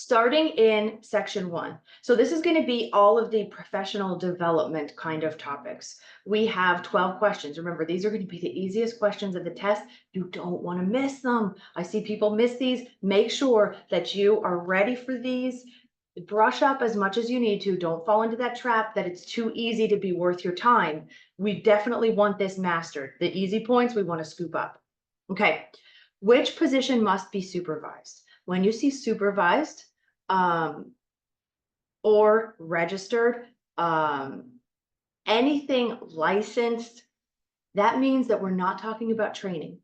Starting in section 1. So this is going to be all of the professional development kind of topics. We have 12 questions. Remember, these are going to be the easiest questions of the test. You don't want to miss them. I see people miss these. Make sure that you are ready for these. Brush up as much as you need to. Don't fall into that trap that it's too easy to be worth your time. We definitely want this mastered. The easy points we want to scoop up. Okay. Which position must be supervised? When you see supervised, or registered, anything licensed, that means that we're not talking about training.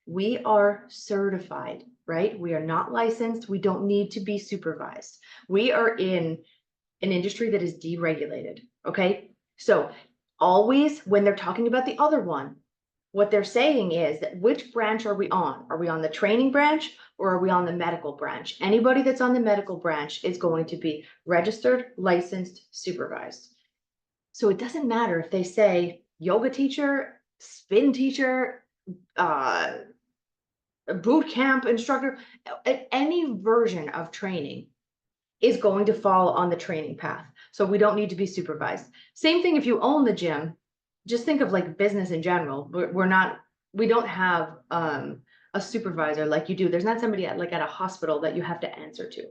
We are certified, right? We are not licensed. We don't need to be supervised. We are in an industry that is deregulated, okay? So always when they're talking about the other one, what they're saying is that which branch are we on? Are we on the training branch or are we on the medical branch? Anybody that's on the medical branch is going to be registered, licensed, supervised. So it doesn't matter if they say yoga teacher, spin teacher, boot camp instructor, any version of training is going to fall on the training path. So we don't need to be supervised. Same thing if you own the gym. Just think of like business in general. We don't have a supervisor like you do. There's not somebody at a hospital that you have to answer to.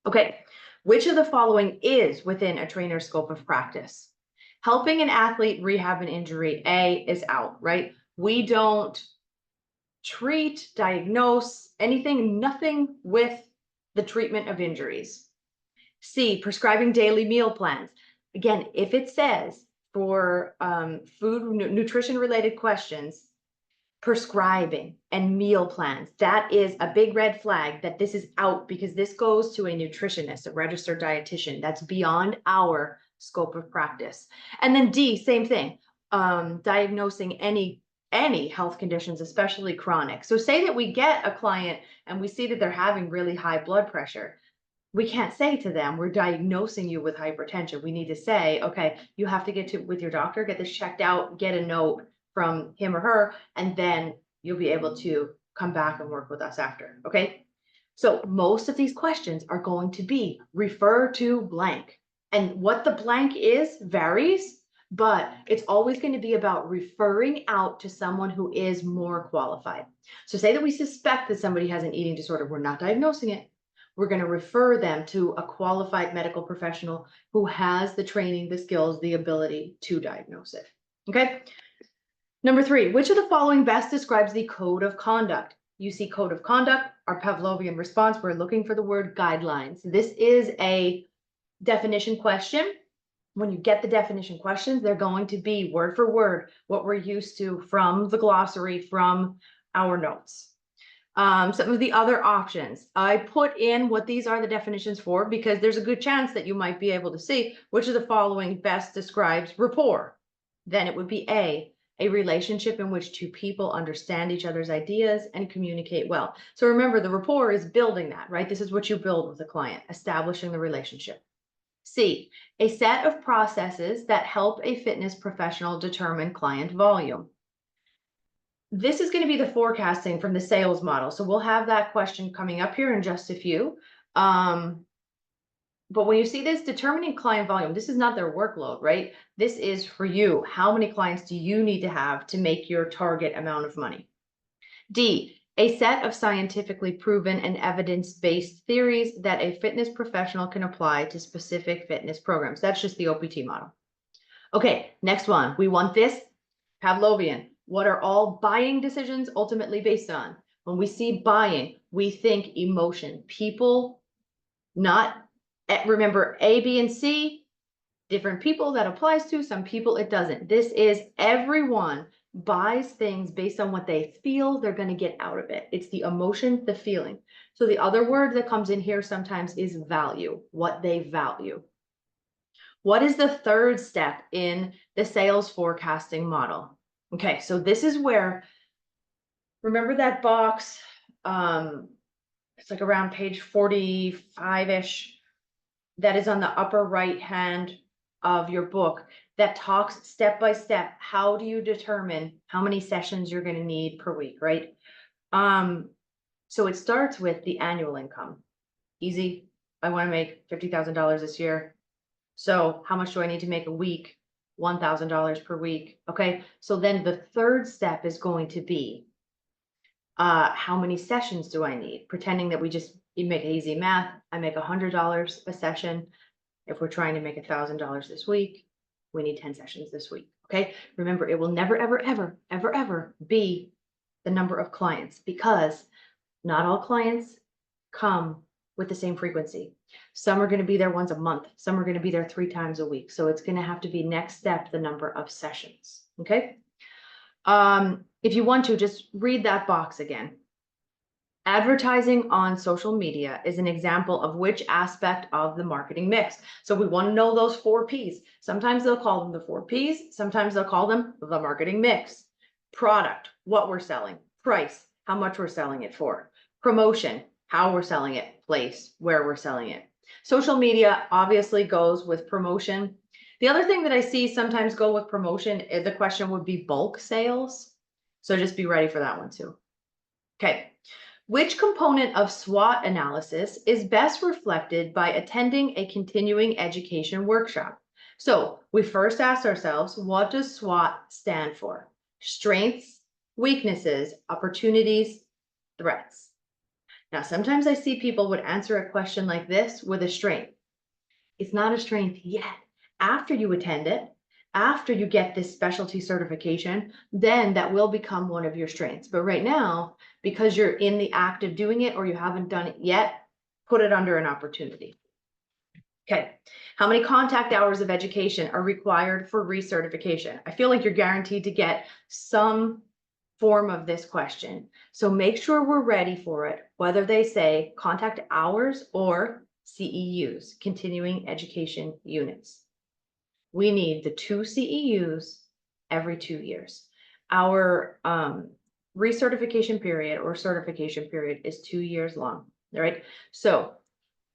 Okay, which of the following is within a trainer's scope of practice? Helping an athlete rehab an injury, A, is out, right? We don't treat, diagnose, anything, nothing with the treatment of injuries. C, prescribing daily meal plans. Again, if it says for food, nutrition related questions, prescribing and meal plans, that is a big red flag that this is out because this goes to a nutritionist, a registered dietitian. That's beyond our scope of practice. And then D, same thing, diagnosing any health conditions, especially chronic. So say that we get a client and we see that they're having really high blood pressure. We can't say to them, we're diagnosing you with hypertension. We need to say, okay, you have to get with your doctor, get this checked out, get a note from him or her, and then you'll be able to come back and work with us after, okay? So most of these questions are going to be refer to blank. And what the blank is varies, but it's always going to be about referring out to someone who is more qualified. So say that we suspect that somebody has an eating disorder. We're not diagnosing it. We're going to refer them to a qualified medical professional who has the training, the skills, the ability to diagnose it. Okay. Number 3, which of the following best describes the code of conduct? You see code of conduct, our Pavlovian response, we're looking for the word guidelines. This is a definition question. When you get the definition questions, they're going to be word for word what we're used to from the glossary, from our notes. Some of the other options, I put in what these are the definitions for because there's a good chance that you might be able to see which of the following best describes rapport. Then it would be A relationship in which two people understand each other's ideas and communicate well. So remember, the rapport is building that, right? This is what you build with a client, establishing the relationship. C, a set of processes that help a fitness professional determine client volume. This is going to be the forecasting from the sales model. So we'll have that question coming up here in just a few. But when you see this determining client volume, this is not their workload, right? This is for you. How many clients do you need to have to make your target amount of money? D, a set of scientifically proven and evidence-based theories that a fitness professional can apply to specific fitness programs. That's just the OPT model. Okay, next one. We want this Pavlovian. What are all buying decisions ultimately based on? When we see buying, we think emotion. People, not, remember A, B, and C, different people that applies to, some people it doesn't. This is everyone buys things based on what they feel they're going to get out of it. It's the emotion, the feeling. So the other word that comes in here sometimes is value, what they value. What is the third step in the sales forecasting model? Okay, so this is where, remember that box, it's like around page 45-ish, that is on the upper right hand of your book that talks step by step. How do you determine how many sessions you're going to need per week, right? So it starts with the annual income. Easy. I want to make $50,000 this year. So how much do I need to make a week? $1,000 per week. Okay. So then the third step is going to be, how many sessions do I need? Pretending that you make easy math. I make $100 a session. If we're trying to make $1,000 this week, we need 10 sessions this week. Okay. Remember, it will never, ever, ever, ever, ever be the number of clients, because not all clients come with the same frequency. Some are going to be there once a month. Some are going to be there 3 times a week. So it's going to have to be next step, the number of sessions. Okay. If you want to, just read that box again. Advertising on social media is an example of which aspect of the marketing mix. So we want to know those 4 Ps. Sometimes they'll call them the 4 Ps. Sometimes they'll call them the marketing mix. Product, what we're selling. Price, how much we're selling it for. Promotion, how we're selling it. Place, where we're selling it. Social media obviously goes with promotion. The other thing that I see sometimes go with promotion, the question would be bulk sales. So just be ready for that one too. Okay. Which component of SWOT analysis is best reflected by attending a continuing education workshop? So we first asked ourselves, what does SWOT stand for? Strengths, weaknesses, opportunities, threats. Now, sometimes I see people would answer a question like this with a strength. It's not a strength yet. After you attend it, after you get this specialty certification, then that will become one of your strengths. But right now, because you're in the act of doing it or you haven't done it yet, put it under an opportunity. Okay. How many contact hours of education are required for recertification? I feel like you're guaranteed to get some form of this question. So make sure we're ready for it, whether they say contact hours or CEUs, continuing education units. We need the 2 CEUs every 2 years. Our recertification period or certification period is 2 years long. All right. So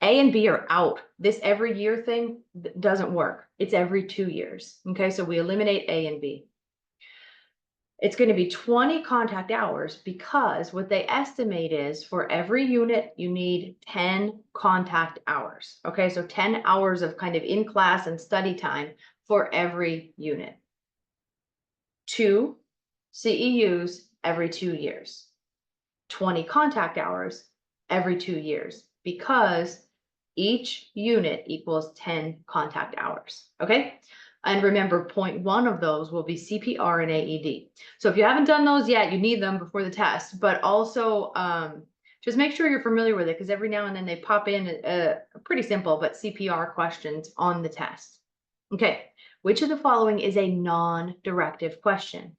A and B are out. This every year thing doesn't work. It's every 2 years. Okay. So we eliminate A and B. It's going to be 20 contact hours, because what they estimate is for every unit, you need 10 contact hours. Okay, so 10 hours of kind of in class and study time for every unit. 2 CEUs every 2 years. 20 contact hours every 2 years, because each unit equals 10 contact hours. Okay. And remember, 0.1 of those will be CPR and AED. So if you haven't done those yet, you need them before the test, but also just make sure you're familiar with it, because every now and then they pop in pretty simple, but CPR questions on the test. Okay. Which of the following is a non-directive question?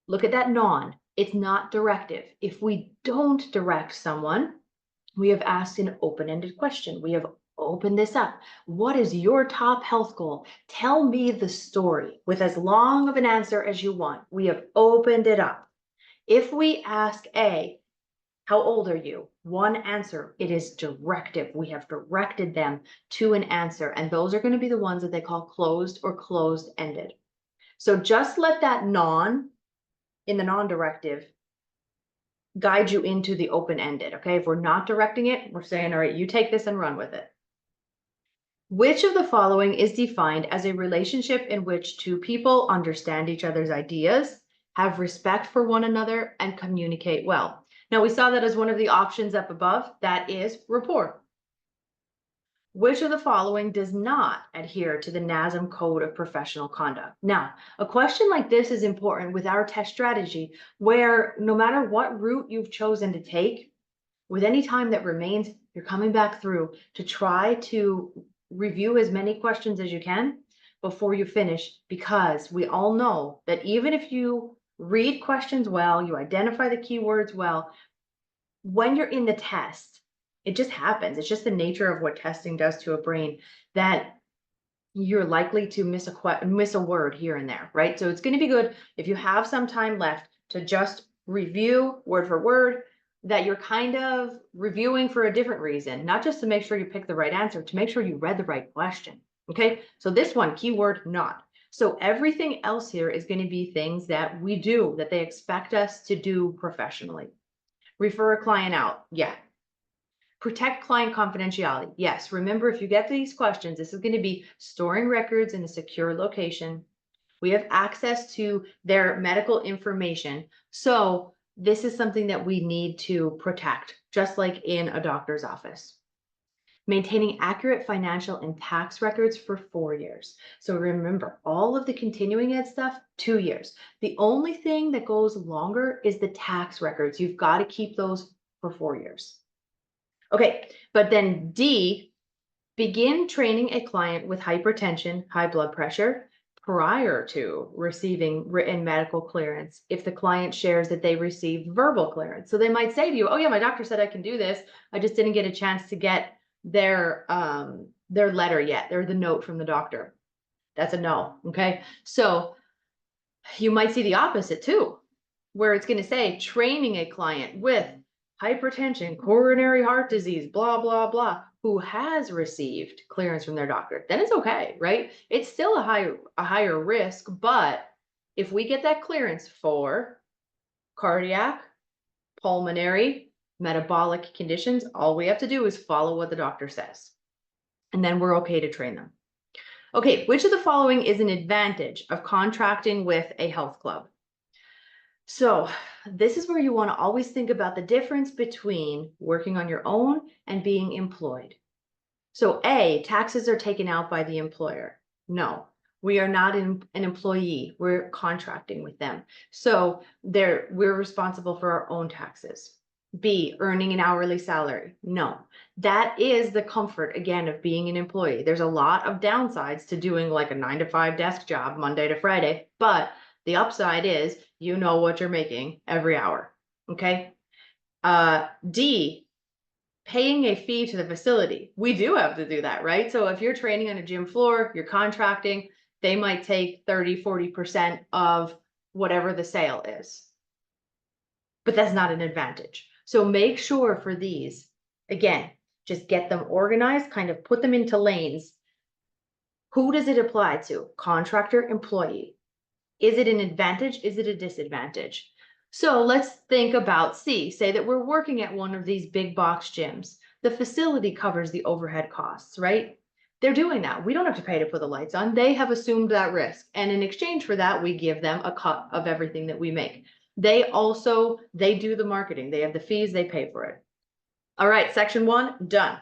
Look at that non. It's not directive. If we don't direct someone, we have asked an open-ended question. We have opened this up. What is your top health goal? Tell me the story with as long of an answer as you want. We have opened it up. If we ask A, how old are you? One answer. It is directive. We have directed them to an answer, and those are going to be the ones that they call closed or closed-ended. So just let that non in the non-directive guide you into the open-ended. Okay. If we're not directing it, we're saying, all right, you take this and run with it. Which of the following is defined as a relationship in which 2 people understand each other's ideas, have respect for one another, and communicate well? Now, we saw that as one of the options up above. That is rapport. Which of the following does not adhere to the NASM Code of Professional Conduct? Now, a question like this is important with our test strategy, where no matter what route you've chosen to take, with any time that remains, you're coming back through to try to review as many questions as you can before you finish, because we all know that even if you read questions well, you identify the keywords well, when you're in the test, it just happens. It's just the nature of what testing does to a brain, that you're likely to miss a word here and there, right? So it's going to be good if you have some time left to just review word for word, that you're kind of reviewing for a different reason, not just to make sure you pick the right answer, to make sure you read the right question. Okay, so this one, keyword not. So everything else here is going to be things that we do, that they expect us to do professionally. Refer a client out. Yeah. Protect client confidentiality. Yes, remember, if you get these questions, this is going to be storing records in a secure location. We have access to their medical information. So this is something that we need to protect, just like in a doctor's office. Maintaining accurate financial and tax records for 4 years. So remember, all of the continuing ed stuff, 2 years. The only thing that goes longer is the tax records. You've got to keep those for 4 years. Okay, but then D, begin training a client with hypertension, high blood pressure, prior to receiving written medical clearance if the client shares that they received verbal clearance. So they might say to you, oh yeah, my doctor said I can do this. I just didn't get a chance to get their letter yet, or the note from the doctor. That's a no, okay? So you might see the opposite too, where it's going to say training a client with hypertension, coronary heart disease, blah, blah, blah, who has received clearance from their doctor. Then it's okay, right? It's still a higher risk, but if we get that clearance for cardiac, pulmonary, metabolic conditions, all we have to do is follow what the doctor says, and then we're okay to train them. Okay, which of the following is an advantage of contracting with a health club? So this is where you want to always think about the difference between working on your own and being employed. So A, taxes are taken out by the employer. No, we are not an employee. We're contracting with them. So we're responsible for our own taxes. B, earning an hourly salary. No, that is the comfort, again, of being an employee. There's a lot of downsides to doing like a 9-to-5 desk job Monday to Friday, but the upside is you know what you're making every hour, okay? D, paying a fee to the facility. We do have to do that, right? So if you're training on a gym floor, you're contracting, they might take 30-40% of whatever the sale is. But that's not an advantage. So make sure for these, again, just get them organized, kind of put them into lanes. Who does it apply to? Contractor, employee. Is it an advantage? Is it a disadvantage? So let's think about C. Say that we're working at one of these big box gyms. The facility covers the overhead costs, right? They're doing that. We don't have to pay to put the lights on. They have assumed that risk. And in exchange for that, we give them a cut of everything that we make. They do the marketing. They have the fees, they pay for it. All right, section 1, done.